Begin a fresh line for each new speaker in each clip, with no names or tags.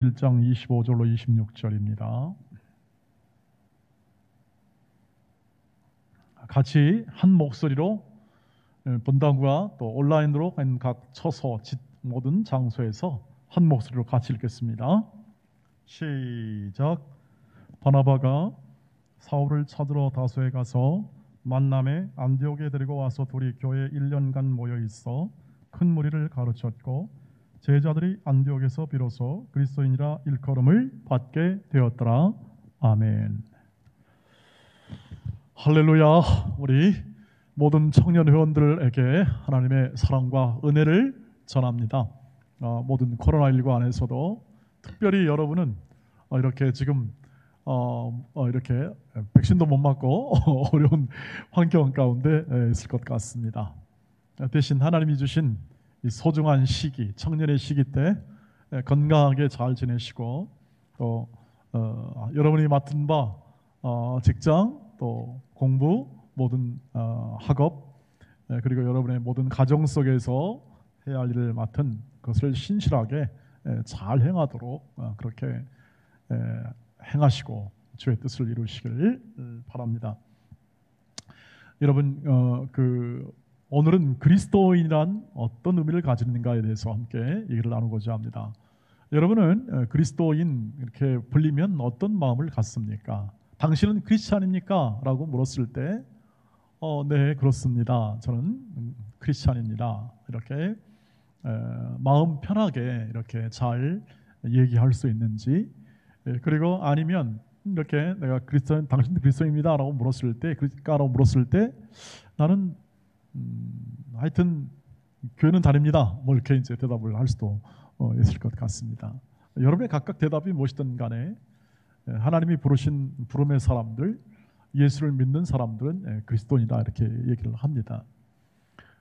1장 25절로 26절입니다. 같이 한 목소리로 본당과 또 온라인으로 각 처소 모든 장소에서 한 목소리로 같이 읽겠습니다. 시작. 바나바가 사울을 찾으러 다소에 가서 만남에 안디옥에 데리고 와서 둘이 교회에 1년간 모여 있어 큰 무리를 가르쳤고 제자들이 안디옥에서 비로소 그리스도인이라 일컬음을 받게 되었더라. 아멘. 할렐루야. 우리 모든 청년 회원들에게 하나님의 사랑과 은혜를 전합니다. 모든 코로나19 안에서도 특별히 여러분은 이렇게 지금 이렇게 백신도 못 맞고 어려운 환경 가운데 있을 것 같습니다. 대신 하나님이 주신 이 소중한 시기, 청년의 시기 때 건강하게 잘 지내시고 또 여러분이 맡은 바 직장 또 공부 모든 학업 그리고 여러분의 모든 가정 속에서 해야 할 일을 맡은 것을 신실하게 잘 행하도록 그렇게 행하시고 주의 뜻을 이루시길 바랍니다. 여러분 오늘은 그리스도인이란 어떤 의미를 가지는가에 대해서 함께 얘기를 나누고자 합니다. 여러분은 그리스도인 이렇게 불리면 어떤 마음을 갖습니까? 당신은 크리스찬입니까? 라고 물었을 때 네, 그렇습니다. 저는 크리스찬입니다. 이렇게 마음 편하게 이렇게 잘 얘기할 수 있는지, 그리고 아니면 이렇게 내가 당신도 그리스도입니다 라고 물었을 때 나는 하여튼 교회는 다닙니다. 뭐 이렇게 이제 대답을 할 수도 있을 것 같습니다. 여러분의 각각 대답이 무엇이든 간에 하나님이 부르신 부름의 사람들, 예수를 믿는 사람들은 그리스도인이다 이렇게 얘기를 합니다.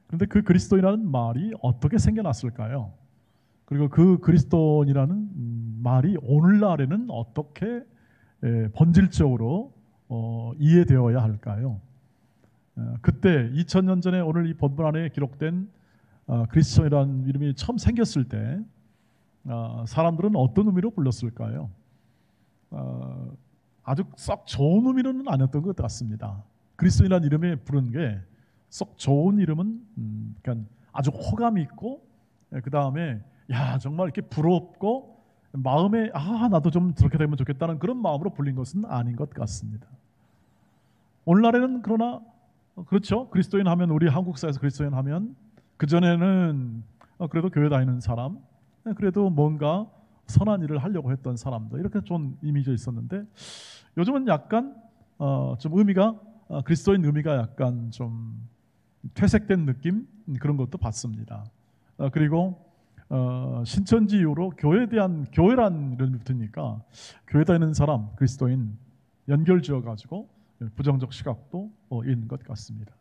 그런데 그 그리스도인이라는 말이 어떻게 생겨났을까요? 그리고 그 그리스도인이라는 말이 오늘날에는 어떻게 본질적으로 이해되어야 할까요? 그때 2000년 전에 오늘 이 본문 안에 기록된 그리스도인이라는 이름이 처음 생겼을 때 사람들은 어떤 의미로 불렀을까요? 아주 썩 좋은 의미로는 아니었던 것 같습니다. 그리스도인이라는 이름에 부른 게 썩 좋은 이름은 그러니까 아주 호감이 있고 그 다음에 야 정말 이렇게 부럽고 마음에 나도 좀 저렇게 되면 좋겠다는 그런 마음으로 불린 것은 아닌 것 같습니다. 오늘날에는 그러나 그렇죠. 그리스도인 하면 우리 한국사에서 그리스도인 하면 그전에는 그래도 교회 다니는 사람, 그래도 뭔가 선한 일을 하려고 했던 사람들 이렇게 좀 이미지가 있었는데 요즘은 약간 좀 의미가 그리스도인 의미가 약간 좀 퇴색된 느낌 그런 것도 받습니다. 그리고 신천지 이후로 교회에 대한 교회란 이름이 붙으니까 교회 다니는 사람 그리스도인 연결 지어가지고 부정적 시각도 있는 것 같습니다.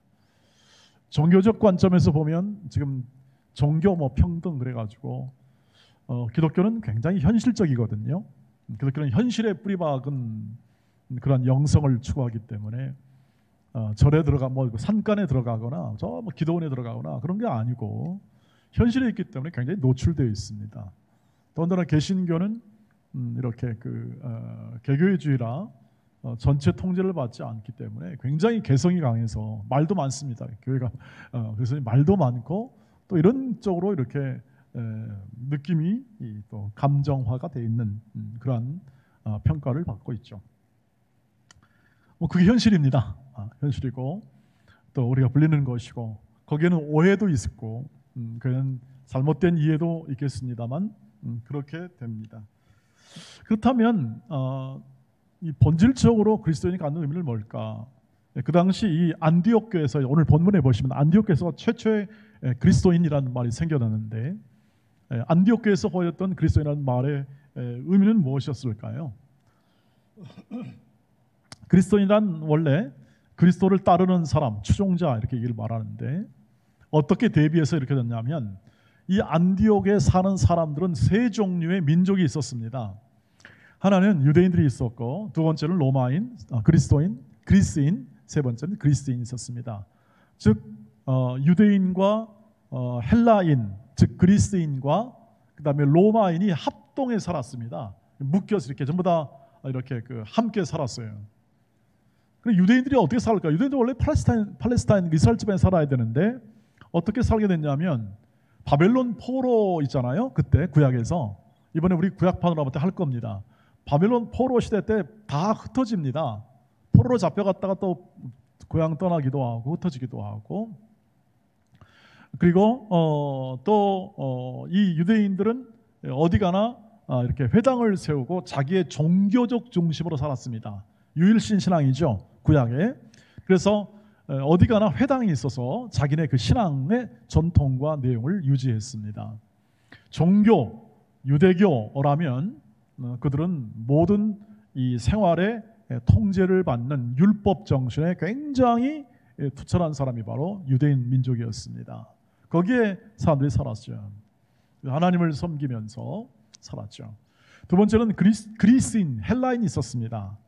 종교적 관점에서 보면 지금 종교 평등 그래가지고 기독교는 굉장히 현실적이거든요. 기독교는 현실에 뿌리박은 그런 영성을 추구하기 때문에 절에 들어가 산간에 들어가거나 기도원에 들어가거나 그런 게 아니고 현실에 있기 때문에 굉장히 노출되어 있습니다. 더군다나 개신교는 이렇게 개교회주의라 전체 통제를 받지 않기 때문에 굉장히 개성이 강해서 말도 많습니다. 교회가 그래서 말도 많고 또 이런 쪽으로 이렇게 느낌이 또 감정화가 되어 있는 그러한 평가를 받고 있죠. 그게 현실입니다. 현실이고 또 우리가 불리는 것이고 거기에는 오해도 있고 그는 잘못된 이해도 있겠습니다만 그렇게 됩니다. 그렇다면 이 본질적으로 그리스도인이 갖는 의미는 뭘까? 그 당시 이 안디옥 교회에서 오늘 본문에 보시면 안디옥 교회에서 최초의 그리스도인이라는 말이 생겨났는데 안디옥 교회에서 보였던 그리스도인이라는 말의 의미는 무엇이었을까요? 그리스도인이란 원래 그리스도를 따르는 사람, 추종자 이렇게 얘기를 말하는데 어떻게 대비해서 이렇게 됐냐면 이 안디옥에 사는 사람들은 세 종류의 민족이 있었습니다. 하나는 유대인들이 있었고 두 번째는 로마인, 그리스인, 세 번째는 그리스인이 있었습니다. 즉 유대인과 헬라인, 즉 그리스인과 그 다음에 로마인이 협동에 살았습니다. 묶여서 이렇게 전부 다 이렇게 함께 살았어요. 그럼 유대인들이 어떻게 살까? 유대인들 원래 팔레스타인 이스라엘 집안에 살아야 되는데 어떻게 살게 됐냐면 바벨론 포로 있잖아요. 그때 구약에서 이번에 우리 구약판으로 아마 할 겁니다. 바벨론 포로 시대 때 다 흩어집니다. 포로로 잡혀갔다가 또 고향 떠나기도 하고 흩어지기도 하고 그리고 또 이 유대인들은 어디 가나 이렇게 회당을 세우고 자기의 종교적 중심으로 살았습니다. 유일신 신앙이죠. 구약에. 그래서 어디 가나 회당이 있어서 자기네 그 신앙의 전통과 내용을 유지했습니다. 종교, 유대교라면 그들은 모든 이 생활의 통제를 받는 율법 정신에 굉장히 투철한 사람이 바로 유대인 민족이었습니다. 거기에 사람들이 살았죠. 하나님을 섬기면서 살았죠. 두 번째는 그리스인, 헬라인이 있었습니다.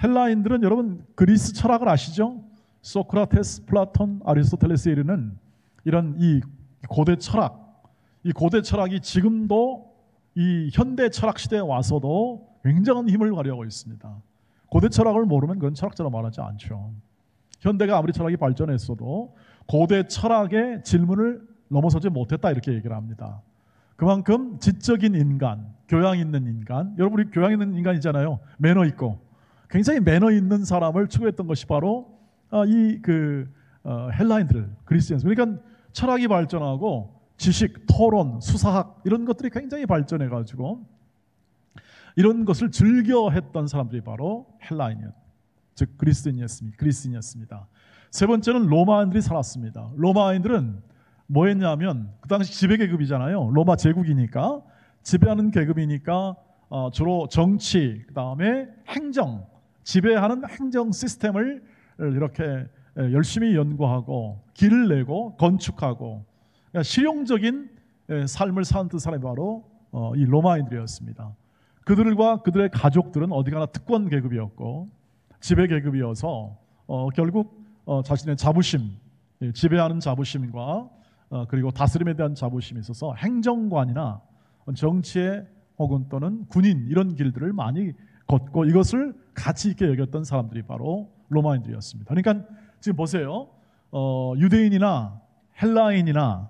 헬라인들은 여러분 그리스 철학을 아시죠? 소크라테스, 플라톤, 아리스토텔레스에 이르는 이런 이 고대 철학, 이 고대 철학이 지금도 이 현대 철학 시대에 와서도 굉장한 힘을 발휘하고 있습니다. 고대 철학을 모르면 그건 철학자로 말하지 않죠. 현대가 아무리 철학이 발전했어도 고대 철학의 질문을 넘어서지 못했다 이렇게 얘기를 합니다. 그만큼 지적인 인간, 교양 있는 인간, 여러분 우리 교양 있는 인간이잖아요. 매너 있고 굉장히 매너 있는 사람을 추구했던 것이 바로 헬라인들, 그리스인들. 그러니까 철학이 발전하고 지식, 토론, 수사학 이런 것들이 굉장히 발전해가지고 이런 것을 즐겨했던 사람들이 바로 헬라인이었, 즉 그리스인이었습니다. 세 번째는 로마인들이 살았습니다. 로마인들은 뭐 했냐면 그 당시 지배계급이잖아요. 로마 제국이니까 지배하는 계급이니까 주로 정치, 그 다음에 행정, 지배하는 행정 시스템을 이렇게 열심히 연구하고 길을 내고 건축하고 그러니까 실용적인 삶을 사는 사람이 바로 이 로마인들이었습니다. 그들과 그들의 가족들은 어디 가나 특권 계급이었고 지배 계급이어서 결국 자신의 자부심, 지배하는 자부심과 그리고 다스림에 대한 자부심이 있어서 행정관이나 정치에 혹은 또는 군인 이런 길들을 많이 걷고 이것을 가치 있게 여겼던 사람들이 바로 로마인들이었습니다. 그러니까 지금 보세요. 유대인이나 헬라인이나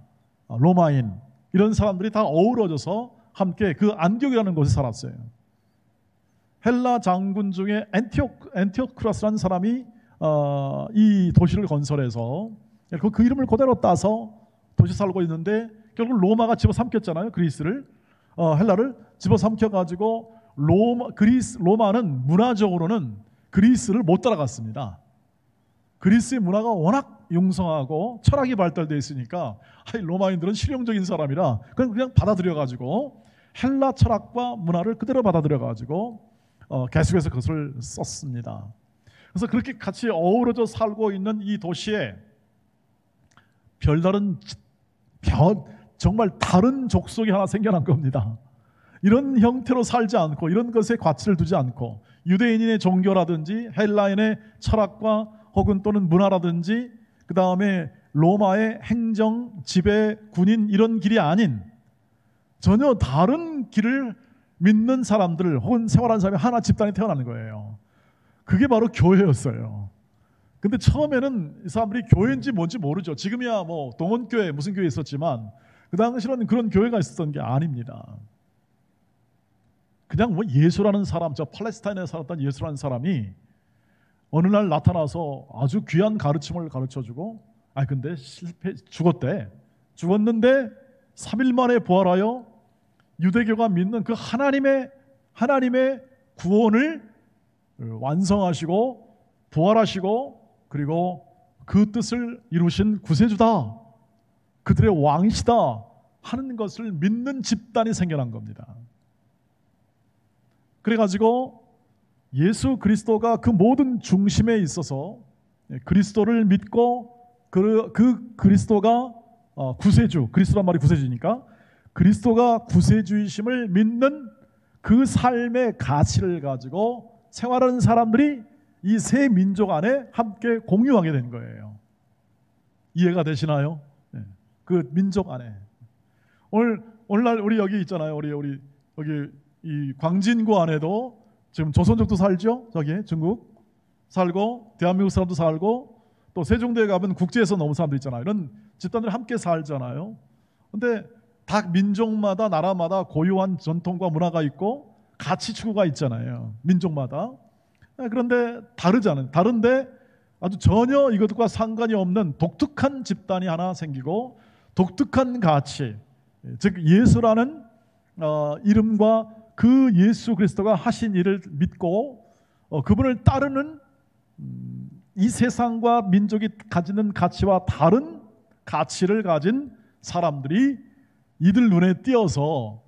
로마인 이런 사람들이 다 어우러져서 함께 그 안디옥이라는 곳에 살았어요. 헬라 장군 중에 엔티오크라스라는 사람이 이 도시를 건설해서 그 이름을 그대로 따서 도시 살고 있는데 결국 로마가 집어삼켰잖아요. 그리스를 헬라를 집어삼켜가지고 로마는 문화적으로는 그리스를 못 따라갔습니다. 그리스의 문화가 워낙 융성하고 철학이 발달되어 있으니까 로마인들은 실용적인 사람이라 그냥 받아들여가지고 헬라 철학과 문화를 그대로 받아들여가지고 계속해서 그것을 썼습니다. 그래서 그렇게 같이 어우러져 살고 있는 이 도시에 정말 다른 족속이 하나 생겨난 겁니다. 이런 형태로 살지 않고 이런 것에 가치를 두지 않고 유대인의 종교라든지 헬라인의 철학과 혹은 또는 문화라든지 그 다음에 로마의 행정, 지배, 군인 이런 길이 아닌 전혀 다른 길을 믿는 사람들 혹은 생활하는 사람이 하나 집단이 태어나는 거예요. 그게 바로 교회였어요. 근데 처음에는 이 사람들이 교회인지 뭔지 모르죠. 지금이야 뭐 동원교회 무슨 교회 있었지만 그 당시에는 그런 교회가 있었던 게 아닙니다. 그냥 뭐 예수라는 사람, 저 팔레스타인에 살았던 예수라는 사람이 어느 날 나타나서 아주 귀한 가르침을 가르쳐주고 근데 죽었는데 3일 만에 부활하여 유대교가 믿는 그 하나님의 구원을 완성하시고 부활하시고 그리고 그 뜻을 이루신 구세주다, 그들의 왕이시다 하는 것을 믿는 집단이 생겨난 겁니다. 그래가지고 예수 그리스도가 그 모든 중심에 있어서 그리스도를 믿고 그 그리스도가 구세주, 그리스도란 말이 구세주니까 그리스도가 구세주이심을 믿는 그 삶의 가치를 가지고 생활하는 사람들이 이 세 민족 안에 함께 공유하게 된 거예요. 이해가 되시나요? 네. 그 민족 안에 오늘날 우리 여기 있잖아요. 우리 여기 이 광진구 안에도 지금 조선족도 살죠. 저기 중국 살고 대한민국 사람도 살고 또 세종대에 가면 국제에서 넘은 사람들 있잖아요. 이런 집단들이 함께 살잖아요. 근데 각 민족마다 나라마다 고유한 전통과 문화가 있고 가치 추구가 있잖아요. 민족마다. 그런데 다르잖아요. 다른데 아주 전혀 이것과 상관이 없는 독특한 집단이 하나 생기고 독특한 가치, 즉 예수라는 이름과 그 예수 그리스도가 하신 일을 믿고 그분을 따르는 이 세상과 민족이 가지는 가치와 다른 가치를 가진 사람들이 이들 눈에 띄어서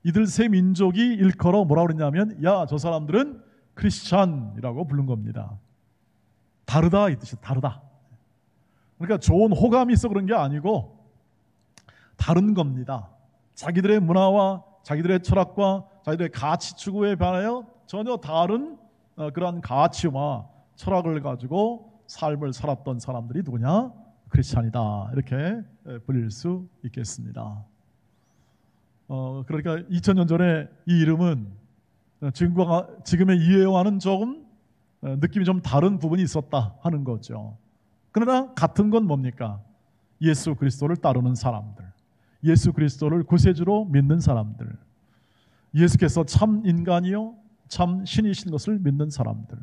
이들 세 민족이 일컬어 뭐라고 그러냐면 야, 저 사람들은 크리스찬이라고 부른 겁니다. 다르다 이 뜻이에요. 다르다. 그러니까 좋은 호감이 있어 그런 게 아니고 다른 겁니다. 자기들의 문화와 자기들의 철학과 자기들의 가치 추구에 반하여 전혀 다른 그러한 가치와 철학을 가지고 삶을 살았던 사람들이 누구냐? 크리스찬이다. 이렇게 불릴 수 있겠습니다. 그러니까 2000년 전에 이 이름은 지금의 이해와는 조금 느낌이 좀 다른 부분이 있었다 하는 거죠. 그러나 같은 건 뭡니까? 예수 그리스도를 따르는 사람들, 예수 그리스도를 구세주로 믿는 사람들, 예수께서 참 인간이요 참 신이신 것을 믿는 사람들,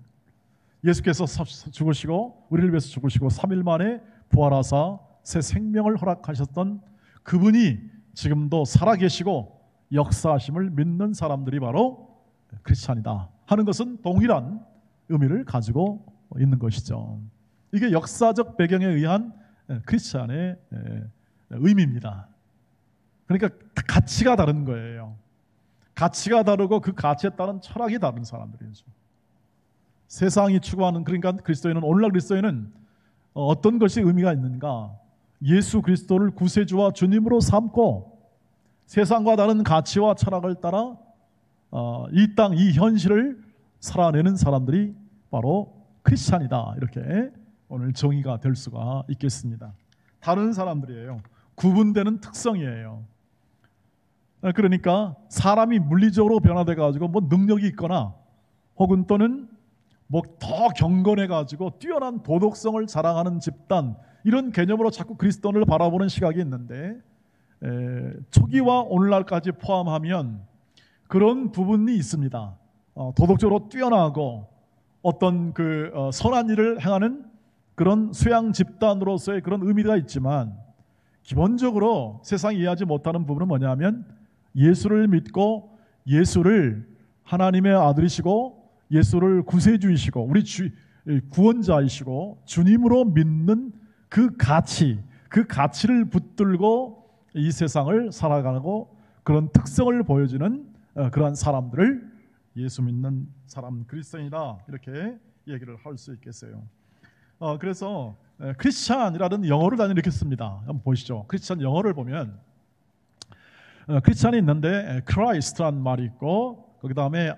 예수께서 죽으시고 우리를 위해서 죽으시고 3일 만에 부활하사 새 생명을 허락하셨던 그분이 지금도 살아계시고 역사하심을 믿는 사람들이 바로 크리스찬이다 하는 것은 동일한 의미를 가지고 있는 것이죠. 이게 역사적 배경에 의한 크리스찬의 의미입니다. 그러니까 가치가 다른 거예요. 가치가 다르고 그 가치에 따른 철학이 다른 사람들이죠. 세상이 추구하는, 그러니까 그리스도인은, 오늘날 그리스도인은 어떤 것이 의미가 있는가? 예수 그리스도를 구세주와 주님으로 삼고 세상과 다른 가치와 철학을 따라 이 땅, 이 현실을 살아내는 사람들이 바로 크리스찬이다. 이렇게 오늘 정의가 될 수가 있겠습니다. 다른 사람들이에요. 구분되는 특성이에요. 그러니까 사람이 물리적으로 변화돼 가지고 뭐 능력이 있거나 혹은 또는 뭐 더 경건해 가지고 뛰어난 도덕성을 자랑하는 집단, 이런 개념으로 자꾸 그리스도인을 바라보는 시각이 있는데 초기와 오늘날까지 포함하면 그런 부분이 있습니다. 도덕적으로 뛰어나고 어떤 그 선한 일을 행하는 그런 수양 집단으로서의 그런 의미가 있지만 기본적으로 세상이 이해하지 못하는 부분은 뭐냐면 예수를 믿고 예수를 하나님의 아들이시고 예수를 구세주이시고 우리 구원자이시고 주님으로 믿는 그 가치를 붙들고 이 세상을 살아가고 그런 특성을 보여주는 그러한 사람들을 예수 믿는 사람, 그리스도인이다, 이렇게 얘기를 할 수 있겠어요. 그래서 크리스찬이라는 영어를 단위로 이렇게 씁니다. 한번 보시죠. 크리스찬 영어를 보면 크리스찬이 있는데 Christ라는 말이 있고 그 다음에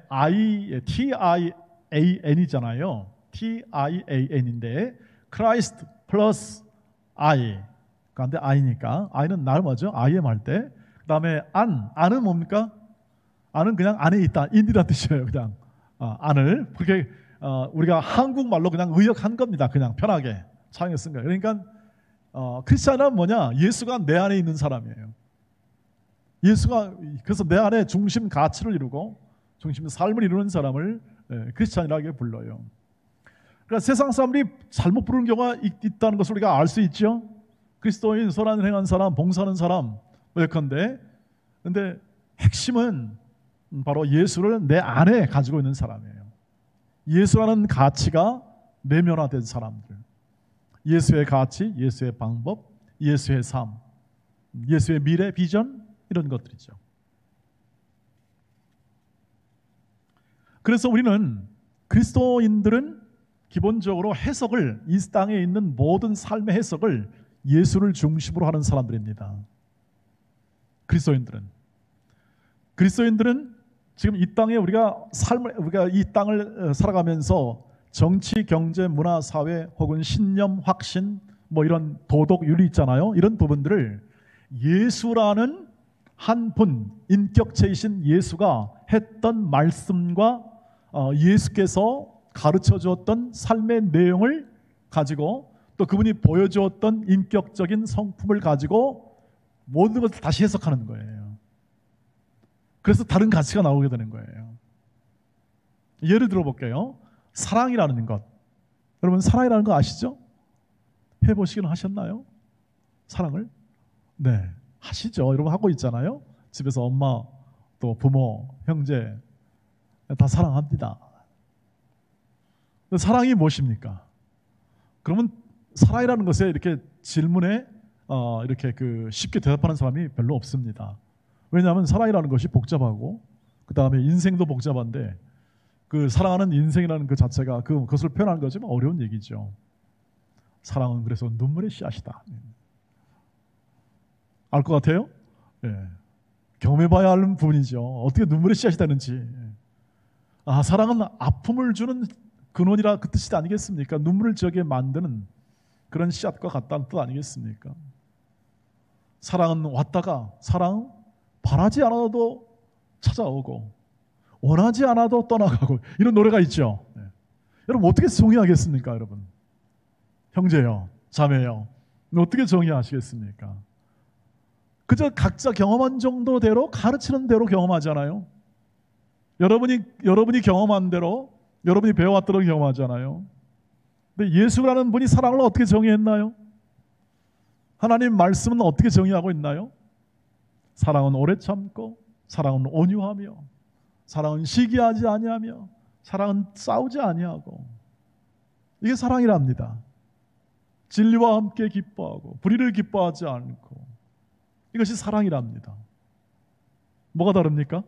T-I-A-N이잖아요. T-I-A-N인데 Christ 플러스 I, 그런데 I니까 I는 날 뭐죠? I am 할 때. 그 다음에 안은 뭡니까? 안은 그냥 안에 있다, 인이라는 뜻이에요. 그냥 안을 그렇게 우리가 한국말로 그냥 의역한 겁니다. 그냥 편하게 사용해 쓴 거예요. 그러니까 크리스찬은 뭐냐? 예수가 내 안에 있는 사람이에요. 예수가 그래서 내 안에 중심 가치를 이루고 중심 삶을 이루는 사람을 크리스찬이라고 불러요. 그러니까 세상 사람들이 잘못 부르는 경우가 있다는 것을 우리가 알 수 있죠. 그리스도인, 선한 행한 사람, 봉사하는 사람 예컨대. 근데 핵심은 바로 예수를 내 안에 가지고 있는 사람이에요. 예수라는 가치가 내면화된 사람들. 예수의 가치, 예수의 방법, 예수의 삶, 예수의 미래, 비전, 이런 것들이죠. 그래서 우리는 그리스도인들은 기본적으로 해석을, 이 땅에 있는 모든 삶의 해석을 예수를 중심으로 하는 사람들입니다. 그리스도인들은 지금 이 땅에 우리가 이 땅을 살아가면서 정치, 경제, 문화, 사회 혹은 신념, 확신, 뭐 이런 도덕, 윤리 있잖아요. 이런 부분들을 예수라는 한 분, 인격체이신 예수가 했던 말씀과 예수께서 가르쳐 주었던 삶의 내용을 가지고 또 그분이 보여주었던 인격적인 성품을 가지고 모든 것을 다시 해석하는 거예요. 그래서 다른 가치가 나오게 되는 거예요. 예를 들어 볼게요. 사랑이라는 것. 여러분 사랑이라는 거 아시죠? 해보시기는 하셨나요? 사랑을? 네, 하시죠. 여러분 하고 있잖아요. 집에서 엄마, 또 부모, 형제 다 사랑합니다. 사랑이 무엇입니까? 그러면 사랑이라는 것에 이렇게 질문에 이렇게 쉽게 대답하는 사람이 별로 없습니다. 왜냐하면 사랑이라는 것이 복잡하고 그 다음에 인생도 복잡한데 그 사랑하는 인생이라는 그 자체가 그것을 표현하는 거지만 어려운 얘기죠. 사랑은 그래서 눈물의 씨앗이다. 알 것 같아요? 예. 경험해봐야 하는 부분이죠. 어떻게 눈물의 씨앗이 되는지. 사랑은 아픔을 주는 근원이라 그 뜻이 아니겠습니까? 눈물을 지게 만드는 그런 씨앗과 같다는 뜻 아니겠습니까? 사랑은 왔다가 사랑은 바라지 않아도 찾아오고 원하지 않아도 떠나가고 이런 노래가 있죠. 네. 여러분 어떻게 정의하겠습니까? 여러분 형제요 자매요 어떻게 정의하시겠습니까? 그저 각자 경험한 정도대로 가르치는 대로 경험하잖아요. 여러분이 경험한 대로 여러분이 배워왔도록 경험하잖아요. 근데 예수라는 분이 사랑을 어떻게 정의했나요? 하나님 말씀은 어떻게 정의하고 있나요? 사랑은 오래 참고 사랑은 온유하며 사랑은 시기하지 아니하며 사랑은 싸우지 아니하고 이게 사랑이랍니다. 진리와 함께 기뻐하고 불의를 기뻐하지 않고 이것이 사랑이랍니다. 뭐가 다릅니까?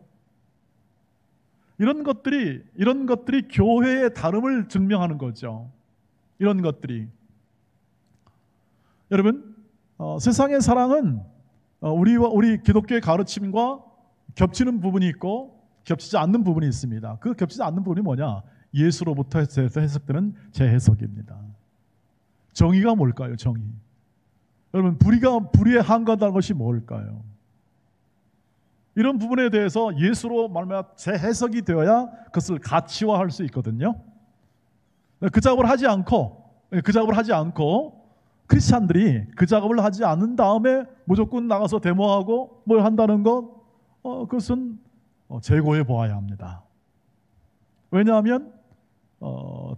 이런 것들이 교회의 다름을 증명하는 거죠. 이런 것들이 여러분 세상의 사랑은 우리 기독교의 가르침과 겹치는 부분이 있고 겹치지 않는 부분이 있습니다. 그 겹치지 않는 부분이 뭐냐? 예수로부터 해석되는 재해석입니다. 정의가 뭘까요? 정의. 여러분 불의에 한가하다는 것이 뭘까요? 이런 부분에 대해서 예수로 말하면 재해석이 되어야 그것을 가치화할 수 있거든요. 그 작업을 하지 않고 크리스찬들이 그 작업을 하지 않은 다음에 무조건 나가서 데모하고 뭘 한다는 것 그것은 재고해 보아야 합니다. 왜냐하면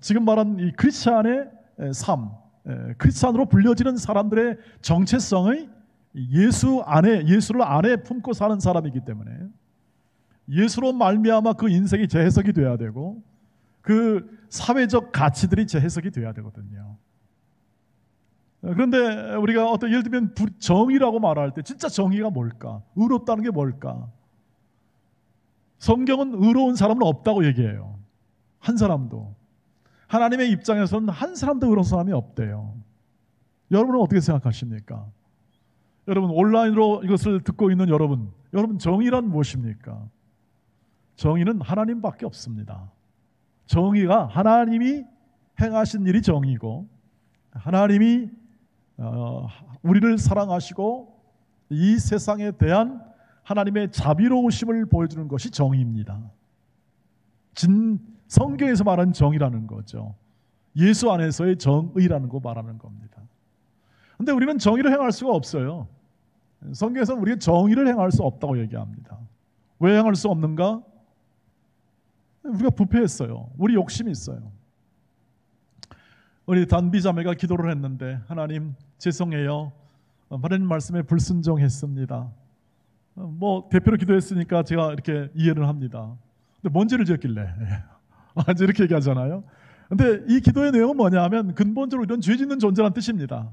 지금 말한 이 크리스찬의 삶, 크리스찬으로 불려지는 사람들의 정체성의 예수를 안에 품고 사는 사람이기 때문에 예수로 말미암아 그 인생이 재해석이 돼야 되고 그 사회적 가치들이 재해석이 돼야 되거든요. 그런데 우리가 예를 들면 정의라고 말할 때 진짜 정의가 뭘까? 의롭다는 게 뭘까? 성경은 의로운 사람은 없다고 얘기해요. 한 사람도. 하나님의 입장에서는 한 사람도 의로운 사람이 없대요. 여러분은 어떻게 생각하십니까? 여러분 온라인으로 이것을 듣고 있는 여러분 정의란 무엇입니까? 정의는 하나님밖에 없습니다. 정의가 하나님이 행하신 일이 정의고 하나님이 우리를 사랑하시고 이 세상에 대한 하나님의 자비로우심을 보여주는 것이 정의입니다. 성경에서 말하는 정의라는 거죠. 예수 안에서의 정의라는 거 말하는 겁니다. 그런데 우리는 정의를 행할 수가 없어요. 성경에서는 우리가 정의를 행할 수 없다고 얘기합니다. 왜 행할 수 없는가? 우리가 부패했어요. 우리 욕심이 있어요. 우리 단비 자매가 기도를 했는데 하나님 죄송해요. 하나님 말씀에 불순종했습니다. 대표로 기도했으니까 제가 이렇게 이해를 합니다. 근데 뭔 죄를 지었길래 이렇게 얘기하잖아요. 근데 이 기도의 내용은 뭐냐 하면 근본적으로 이런 죄 짓는 존재라는 뜻입니다.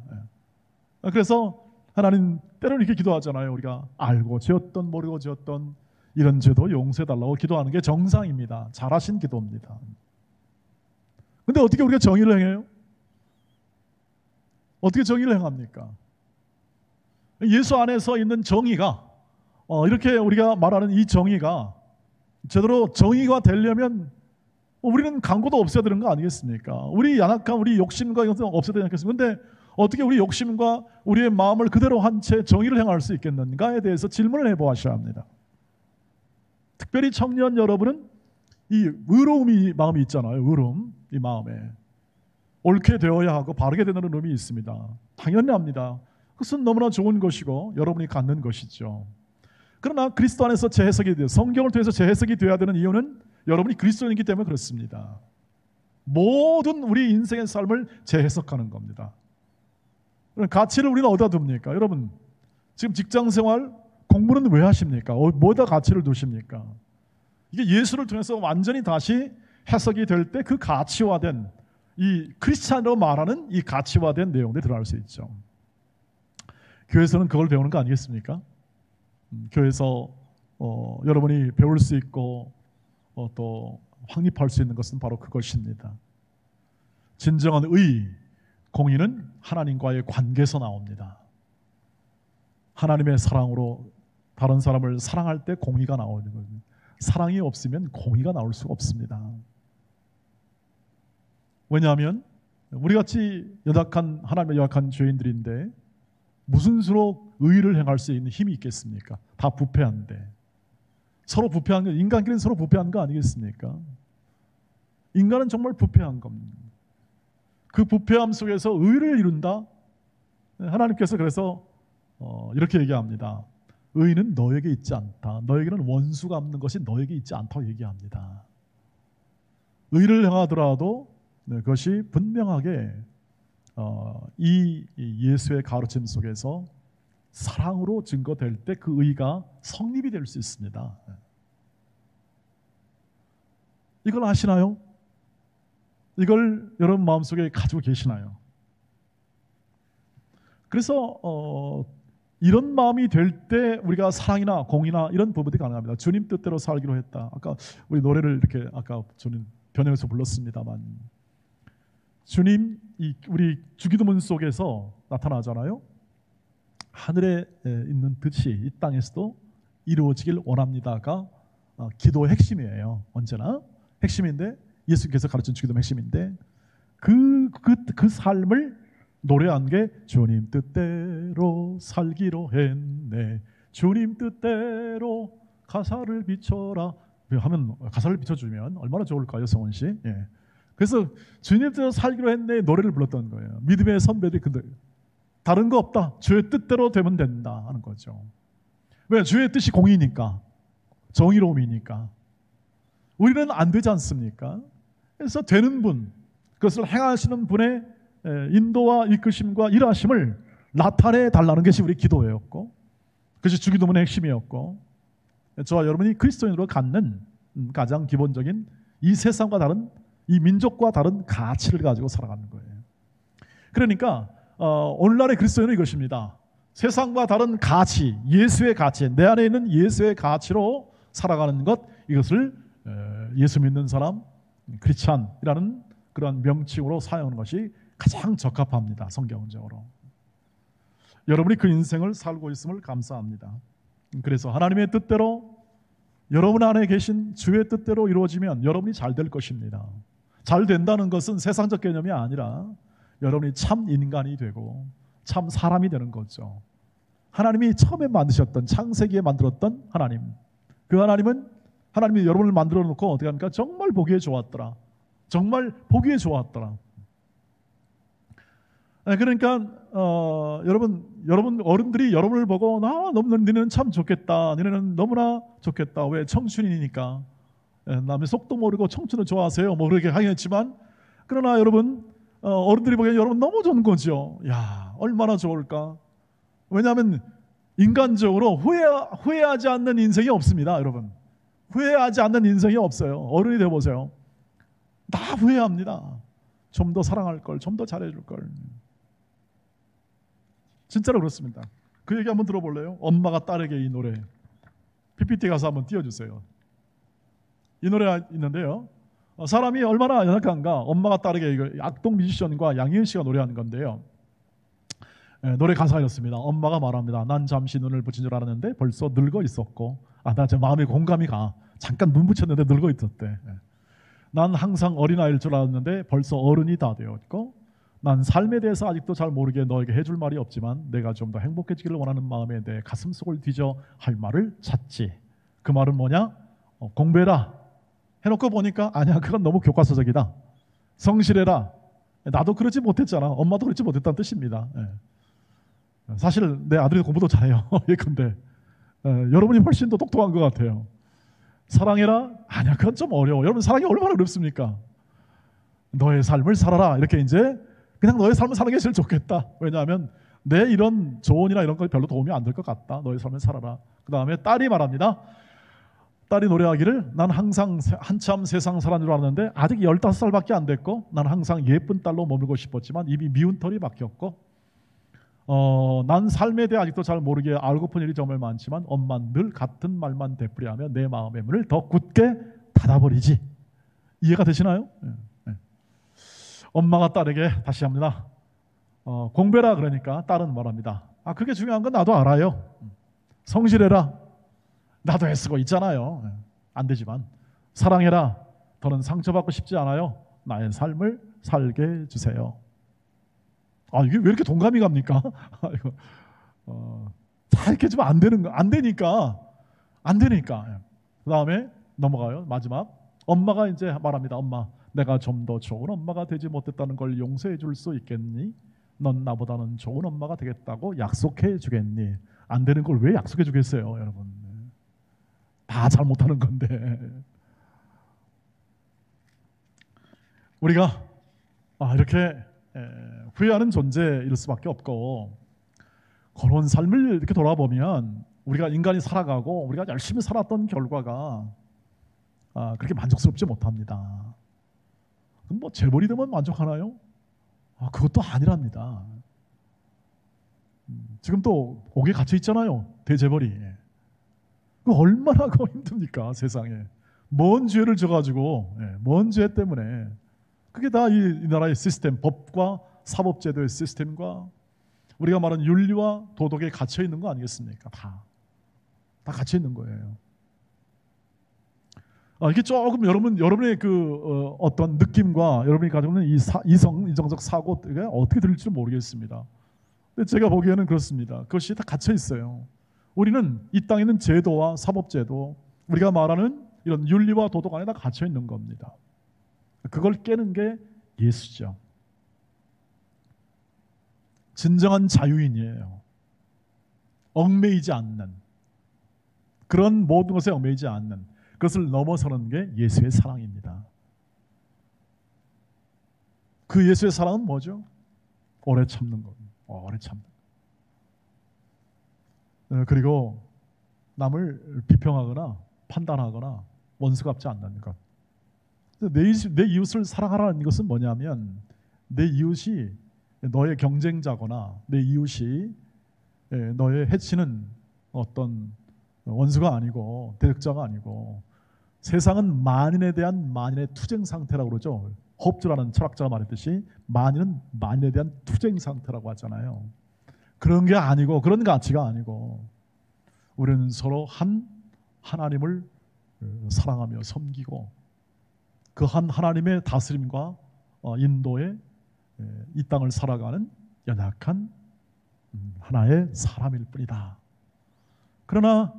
그래서 하나님 때로는 이렇게 기도하잖아요. 우리가 알고 지었던 모르고 지었던 이런 죄도 용서해달라고 기도하는 게 정상입니다. 잘하신 기도입니다. 근데 어떻게 우리가 정의를 행해요? 어떻게 정의를 행합니까? 예수 안에서 있는 정의가 이렇게 우리가 말하는 이 정의가 제대로 정의가 되려면 우리는 강고도 없애야 되는 거 아니겠습니까? 우리 연약함, 우리 욕심과 이것은 없애야 되지 않겠습니까? 근데 어떻게 우리 욕심과 우리의 마음을 그대로 한 채 정의를 행할 수 있겠는가에 대해서 질문을 해보셔야 합니다. 특별히 청년 여러분은 이 의로움이 마음이 있잖아요. 의로움, 이 마음에 옳게 되어야 하고 바르게 되는 의미 있습니다. 당연히 합니다. 그것은 너무나 좋은 것이고 여러분이 갖는 것이죠. 그러나 그리스도 안에서 재해석이 돼요. 성경을 통해서 재해석이 되어야 되는 이유는 여러분이 그리스도인이기 때문에 그렇습니다. 모든 우리 인생의 삶을 재해석하는 겁니다. 가치를 우리는 어디다 둡니까? 여러분 지금 직장생활 공부는 왜 하십니까? 뭐에다 가치를 두십니까? 이게 예수를 통해서 완전히 다시 해석이 될 때 그 가치화된 이 크리스찬으로 말하는 이 가치화된 내용들이 들어갈 수 있죠. 교회에서는 그걸 배우는 거 아니겠습니까? 교회에서 여러분이 배울 수 있고 또 확립할 수 있는 것은 바로 그것입니다. 진정한 의, 공의는 하나님과의 관계에서 나옵니다. 하나님의 사랑으로 다른 사람을 사랑할 때 공의가 나오는 거예요. 사랑이 없으면 공의가 나올 수가 없습니다. 왜냐하면 우리같이 연약한 하나님의 연약한 죄인들인데 무슨 수로 의를 행할 수 있는 힘이 있겠습니까? 다 부패한데. 서로 부패한 거, 인간끼리는 서로 부패한 거 아니겠습니까? 인간은 정말 부패한 겁니다. 그 부패함 속에서 의를 이룬다. 하나님께서 그래서 이렇게 얘기합니다. 의는 너에게 있지 않다. 너에게는 원수가 없는 것이 너에게 있지 않다고 얘기합니다. 의를 행하더라도 그것이 분명하게 이 예수의 가르침 속에서 사랑으로 증거될 때 그 의가 성립이 될 수 있습니다. 이걸 아시나요? 이걸 여러분 마음속에 가지고 계시나요? 그래서 이런 마음이 될 때 우리가 사랑이나 공의나 이런 부분이 가능합니다. 주님 뜻대로 살기로 했다. 아까 우리 노래를 이렇게 아까 저는 변형해서 불렀습니다만 주님 우리 주기도문 속에서 나타나잖아요. 하늘에 있는 뜻이 이 땅에서도 이루어지길 원합니다가 기도의 핵심이에요. 언제나 핵심인데 예수께서 가르친 주기도의 핵심인데 그 삶을 노래한 게 주님 뜻대로 살기로 했네. 주님 뜻대로 가사를 비춰라 하면 가사를 비춰주면 얼마나 좋을까요, 성원 씨? 예. 그래서 주님 뜻대로 살기로 했네 노래를 불렀던 거예요. 믿음의 선배들이 근데 다른 거 없다. 주의 뜻대로 되면 된다 하는 거죠. 왜? 주의 뜻이 공의니까, 정의로움이니까. 우리는 안 되지 않습니까? 그래서 되는 분, 그것을 행하시는 분의 인도와 이끄심과 일하심을 나타내 달라는 것이 우리 기도였고, 그것이 주기도문의 핵심이었고, 저와 여러분이 그리스도인으로 갖는 가장 기본적인 이 세상과 다른, 이 민족과 다른 가치를 가지고 살아가는 거예요. 그러니까 오늘날의 그리스도인은 이것입니다. 세상과 다른 가치, 예수의 가치, 내 안에 있는 예수의 가치로 살아가는 것, 이것을 예수 믿는 사람, 크리스찬이라는 그런 명칭으로 사용하는 것이 가장 적합합니다. 성경적으로. 여러분이 그 인생을 살고 있음을 감사합니다. 그래서 하나님의 뜻대로 여러분 안에 계신 주의 뜻대로 이루어지면 여러분이 잘 될 것입니다. 잘 된다는 것은 세상적 개념이 아니라 여러분이 참 인간이 되고 참 사람이 되는 거죠. 하나님이 처음에 만드셨던 창세기에 만들었던 하나님, 그 하나님은 하나님이 여러분을 만들어 놓고 어떻게 합니까? 정말 보기에 좋았더라. 정말 보기에 좋았더라. 그러니까 여러분 어른들이 여러분을 보고 너희는 참 좋겠다. 너희는 너무나 좋겠다. 왜? 청춘이니까. 남의 속도 모르고 청춘을 좋아하세요. 뭐 그렇게 하겠지만 그러나 여러분 어른들이 보기엔 여러분 너무 좋은 거죠. 야, 얼마나 좋을까? 왜냐하면 인간적으로 후회하지 않는 인생이 없습니다. 여러분 후회하지 않는 인생이 없어요. 어른이 되어보세요. 다 후회합니다. 좀 더 사랑할 걸, 좀 더 잘해줄 걸. 진짜로 그렇습니다. 그 얘기 한번 들어볼래요? 엄마가 딸에게 이 노래 PPT 가서 한번 띄워주세요. 이 노래가 있는데요. 사람이 얼마나 연약한가. 엄마가 딸에게 이거 악동 뮤지션과 양희은 씨가 노래하는 건데요. 노래 가사가 이렇습니다. 엄마가 말합니다. 난 잠시 눈을 붙인 줄 알았는데 벌써 늙어 있었고, 나 제 마음에 공감이 가. 잠깐 눈 붙였는데 늙어 있었대. 난 항상 어린아이일 줄 알았는데 벌써 어른이 다 되었고, 난 삶에 대해서 아직도 잘 모르게 너에게 해줄 말이 없지만 내가 좀 더 행복해지기를 원하는 마음에 내 가슴속을 뒤져 할 말을 찾지. 그 말은 뭐냐? 공부해라. 해놓고 보니까 아니야, 그건 너무 교과서적이다. 성실해라. 나도 그러지 못했잖아. 엄마도 그러지 못했다는 뜻입니다. 사실 내 아들이 공부도 잘해요. 예컨대 여러분이 훨씬 더 똑똑한 것 같아요. 사랑해라? 아니야, 그건 좀 어려워. 여러분, 사랑이 얼마나 어렵습니까? 너의 삶을 살아라. 이렇게 이제 그냥 너의 삶을 사는 게 제일 좋겠다. 왜냐하면 내 이런 조언이나 이런 거 별로 도움이 안 될 것 같다. 너의 삶을 살아라. 그 다음에 딸이 말합니다. 딸이 노래하기를 난 항상 한참 세상 살아는 줄 알았는데 아직 15살밖에 안 됐고 난 항상 예쁜 딸로 머물고 싶었지만 이미 미운 털이 박혔고 난 삶에 대해 아직도 잘 모르게 알고픈 일이 정말 많지만 엄마는 늘 같은 말만 되풀이하며 내 마음의 문을 더 굳게 닫아버리지. 이해가 되시나요? 엄마가 딸에게 다시 합니다. 공부해라 그러니까 딸은 말합니다. 그게 중요한 건 나도 알아요. 성실해라. 나도 애쓰고 있잖아요. 안 되지만 사랑해라. 더는 상처받고 싶지 않아요. 나의 삶을 살게 해주세요. 이게 왜 이렇게 동감이 갑니까? 다 이렇게 좀 안 되니까. 그 다음에 넘어가요. 마지막 엄마가 이제 말합니다. 엄마, 내가 좀 더 좋은 엄마가 되지 못했다는 걸 용서해 줄 수 있겠니? 넌 나보다는 좋은 엄마가 되겠다고 약속해 주겠니? 안 되는 걸 왜 약속해 주겠어요, 여러분? 다 잘못하는 건데. 우리가 이렇게 후회하는 존재일 수밖에 없고, 그런 삶을 이렇게 돌아보면 우리가 인간이 살아가고 우리가 열심히 살았던 결과가 그렇게 만족스럽지 못합니다. 그럼 뭐 재벌이 되면 만족하나요? 그것도 아니랍니다. 지금 또 옥에 갇혀 있잖아요, 대재벌이. 그 얼마나 힘듭니까, 세상에. 뭔 죄를 져가지고, 뭔 죄 때문에. 그게 다 이 나라의 시스템, 법과 사법제도의 시스템과 우리가 말하는 윤리와 도덕에 갇혀 있는 거 아니겠습니까? 다 갇혀 있는 거예요. 이게 조금 여러분의 그 어떤 느낌과 여러분이 가지고 있는 이성적 사고가 어떻게 들릴지 모르겠습니다. 근데 제가 보기에는 그렇습니다. 그것이 다 갇혀 있어요. 우리는 이 땅에 있는 제도와 사법제도, 우리가 말하는 이런 윤리와 도덕 안에 다 갇혀 있는 겁니다. 그걸 깨는 게 예수죠. 진정한 자유인이에요. 얽매이지 않는, 그런 모든 것에 얽매이지 않는, 그것을 넘어서는 게 예수의 사랑입니다. 그 예수의 사랑은 뭐죠? 오래 참는 것. 오래 참는 것. 그리고 남을 비평하거나 판단하거나 원수 갚지 않는 것. 내 이웃을 사랑하라는 것은 뭐냐면, 내 이웃이 너의 경쟁자거나 내 이웃이 너의 해치는 어떤 원수가 아니고 대적자가 아니고, 세상은 만인에 대한 만인의 투쟁 상태라고 그러죠. 홉즈라는 철학자가 말했듯이 만인은 만인에 대한 투쟁 상태라고 하잖아요. 그런 게 아니고, 그런 가치가 아니고, 우리는 서로 한 하나님을 사랑하며 섬기고 그 한 하나님의 다스림과 인도에 이 땅을 살아가는 연약한 하나의 사람일 뿐이다. 그러나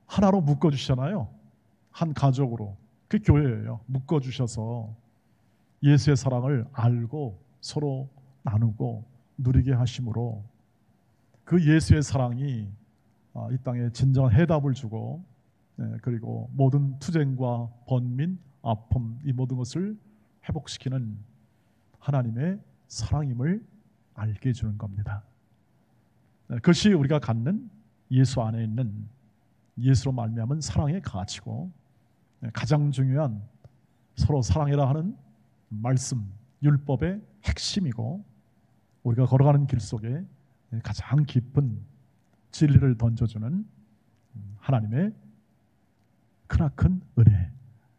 하나로 묶어주시잖아요. 한 가족으로. 그 교회예요. 묶어주셔서 예수의 사랑을 알고 서로 나누고 누리게 하심으로 그 예수의 사랑이 이 땅에 진정한 해답을 주고, 그리고 모든 투쟁과 번민, 아픔, 이 모든 것을 회복시키는 하나님의 사랑임을 알게 해주는 겁니다. 그것이 우리가 갖는 예수 안에 있는 예수로 말미암은 사랑의 가치고, 가장 중요한 서로 사랑해라 하는 말씀, 율법의 핵심이고, 우리가 걸어가는 길 속에 가장 깊은 진리를 던져주는 하나님의 크나큰 은혜,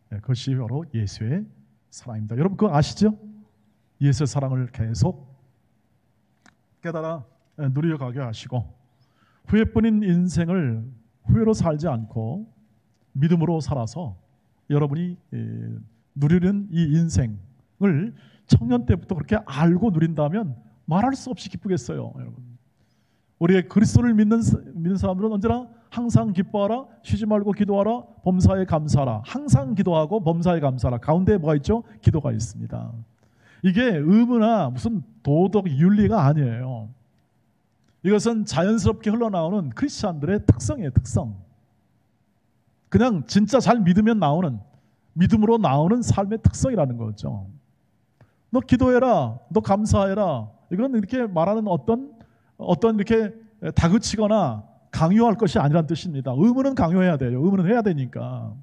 그것이 바로 예수의 사랑입니다. 여러분 그거 아시죠? 예수의 사랑을 계속 깨달아 누려가게 하시고, 후회뿐인 인생을 후회로 살지 않고 믿음으로 살아서 여러분이 누리는 이 인생을 청년 때부터 그렇게 알고 누린다면 말할 수 없이 기쁘겠어요, 여러분. 우리의 그리스도를 믿는 사람들은 언제나 항상 기뻐하라, 쉬지 말고 기도하라, 범사에 감사하라. 항상 기도하고 범사에 감사하라. 가운데에 뭐가 있죠? 기도가 있습니다. 이게 의무나 무슨 도덕 윤리가 아니에요. 이것은 자연스럽게 흘러나오는 크리스찬들의 특성이에요, 특성. 그냥 진짜 잘 믿으면 나오는, 믿음으로 나오는 삶의 특성이라는 거죠. 너 기도해라, 너 감사해라. 이건 이렇게 말하는 어떤 이렇게 다그치거나 강요할 것이 아니란 뜻입니다. 의무는 강요해야 돼요. 의무는 해야 되니까.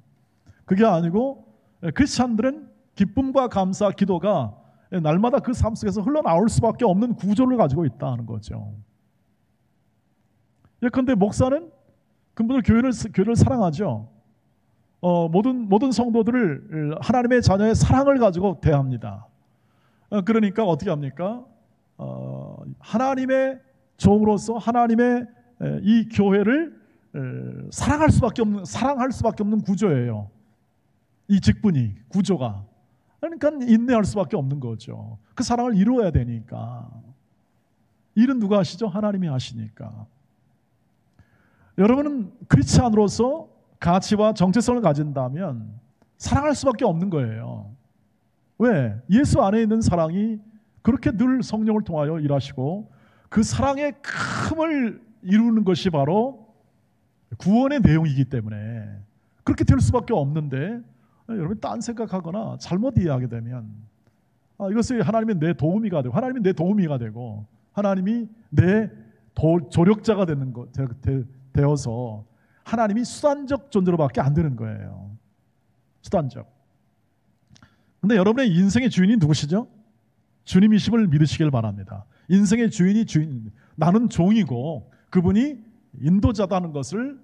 그게 아니고 크리스찬들은 기쁨과 감사, 기도가 날마다 그 삶 속에서 흘러나올 수밖에 없는 구조를 가지고 있다는 거죠. 예컨대 목사는 그분들 교회를 사랑하죠. 모든 성도들을 하나님의 자녀의 사랑을 가지고 대합니다. 그러니까 어떻게 합니까? 하나님의 종으로서 하나님의 이 교회를 사랑할 수밖에 없는 구조예요. 이 직분이, 구조가. 그러니까 인내할 수밖에 없는 거죠. 그 사랑을 이루어야 되니까. 일은 누가 하시죠? 하나님이 하시니까. 여러분은 크리스찬으로서 가치와 정체성을 가진다면 사랑할 수밖에 없는 거예요. 왜? 예수 안에 있는 사랑이 그렇게 늘 성령을 통하여 일하시고 그 사랑의 큼을 이루는 것이 바로 구원의 내용이기 때문에 그렇게 될 수밖에 없는데, 여러분이 딴 생각하거나 잘못 이해하게 되면 이것이 하나님이 내 도우미가 되고, 하나님이 내 도우미가 되고, 하나님이 내 조력자가 되어서 하나님이 수단적 존재로밖에 안 되는 거예요. 수단적. 근데 여러분의 인생의 주인이 누구시죠? 주님이심을 믿으시길 바랍니다. 인생의 주인이 나는 종이고 그분이 인도자다는 것을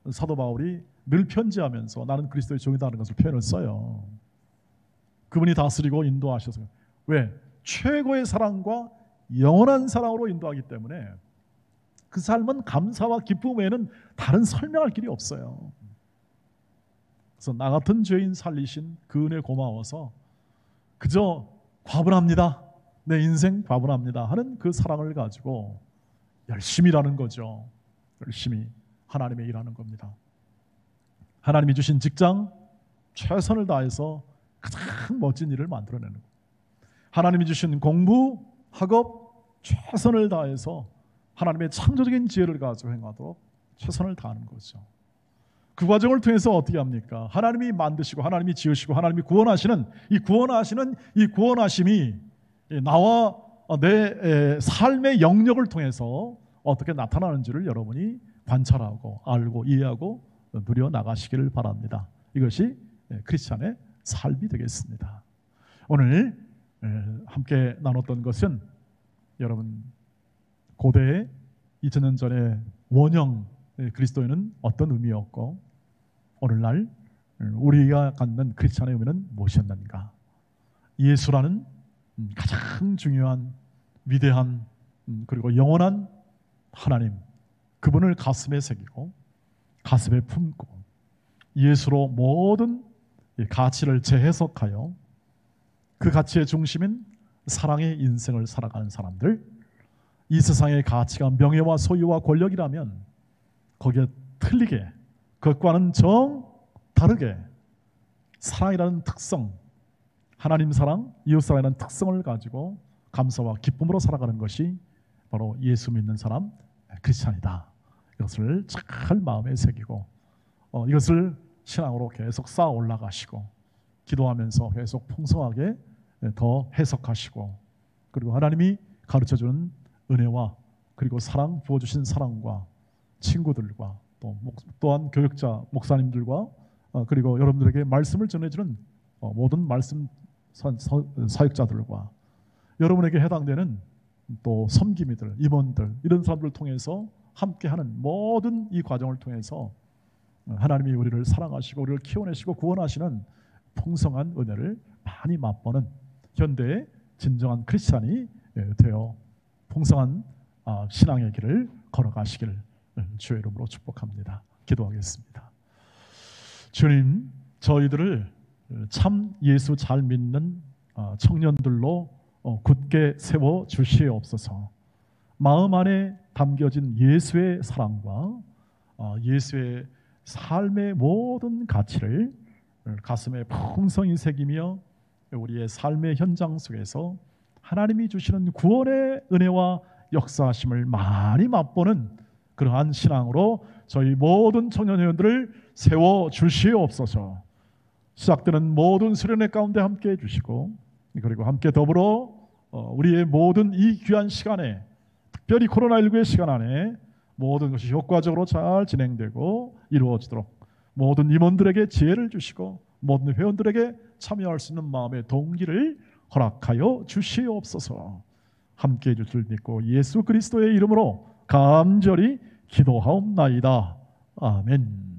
사도 바울이 늘 편지하면서 나는 그리스도의 종이다는 것을 표현을 써요. 그분이 다스리고 인도하셔서. 왜? 최고의 사랑과 영원한 사랑으로 인도하기 때문에 그 삶은 감사와 기쁨 외에는 다른 설명할 길이 없어요. 그래서 나 같은 죄인 살리신 그 은혜 고마워서 그저 과분합니다. 내 인생 과분합니다 하는 그 사랑을 가지고 열심히 일하는 거죠. 열심히 하나님의 일하는 겁니다. 하나님이 주신 직장 최선을 다해서 가장 멋진 일을 만들어내는 거예요. 하나님이 주신 공부, 학업 최선을 다해서 하나님의 창조적인 지혜를 가지고 행하도록 최선을 다하는 거죠. 그 과정을 통해서 어떻게 합니까? 하나님이 만드시고 하나님이 지으시고 하나님이 구원하시는 이 구원하심이 나와 내 삶의 영역을 통해서 어떻게 나타나는지를 여러분이 관찰하고 알고 이해하고 누려 나가시기를 바랍니다. 이것이 크리스찬의 삶이 되겠습니다. 오늘 함께 나눴던 것은 여러분 고대 2000년 전의 원형 그리스도인은 어떤 의미였고 오늘날 우리가 갖는 크리스찬의 의미는 무엇이었는가? 예수라는 가장 중요한 위대한 그리고 영원한 하나님, 그분을 가슴에 새기고 가슴에 품고 예수로 모든 가치를 재해석하여 그 가치의 중심인 사랑의 인생을 살아가는 사람들, 이 세상의 가치가 명예와 소유와 권력이라면 거기에 틀리게 그것과는 정 다르게 사랑이라는 특성, 하나님 사랑, 이웃 사랑이라는 특성을 가지고 감사와 기쁨으로 살아가는 것이 바로 예수 믿는 사람 크리스찬이다. 이것을 잘 마음에 새기고 이것을 신앙으로 계속 쌓아 올라가시고 기도하면서 계속 풍성하게 더 해석하시고 그리고 하나님이 가르쳐주는 은혜와 그리고 사랑, 부어주신 사랑과 친구들과 또한 교육자, 목사님들과 그리고 여러분들에게 말씀을 전해주는 모든 말씀 사역자들과 여러분에게 해당되는 또 섬김이들, 임원들 이런 사람들을 통해서 함께하는 모든 이 과정을 통해서 하나님이 우리를 사랑하시고 우리를 키워내시고 구원하시는 풍성한 은혜를 많이 맛보는 현대의 진정한 크리스찬이 되어 풍성한 신앙의 길을 걸어가시길 주의 이름으로 축복합니다. 기도하겠습니다. 주님, 저희들을 참 예수 잘 믿는 청년들로 굳게 세워 주시옵소서. 마음 안에 담겨진 예수의 사랑과 예수의 삶의 모든 가치를 가슴에 풍성히 새기며 우리의 삶의 현장 속에서 하나님이 주시는 구원의 은혜와 역사하심을 많이 맛보는 그러한 신앙으로 저희 모든 청년회원들을 세워 주시옵소서. 시작되는 모든 수련회 가운데 함께해 주시고, 그리고 함께 더불어 우리의 모든 이 귀한 시간에, 특별히 코로나19의 시간 안에 모든 것이 효과적으로 잘 진행되고 이루어지도록 모든 임원들에게 지혜를 주시고 모든 회원들에게 참여할 수 있는 마음의 동기를 허락하여 주시옵소서. 함께해 주실 줄 믿고 예수 그리스도의 이름으로 간절히 기도하옵나이다. 아멘.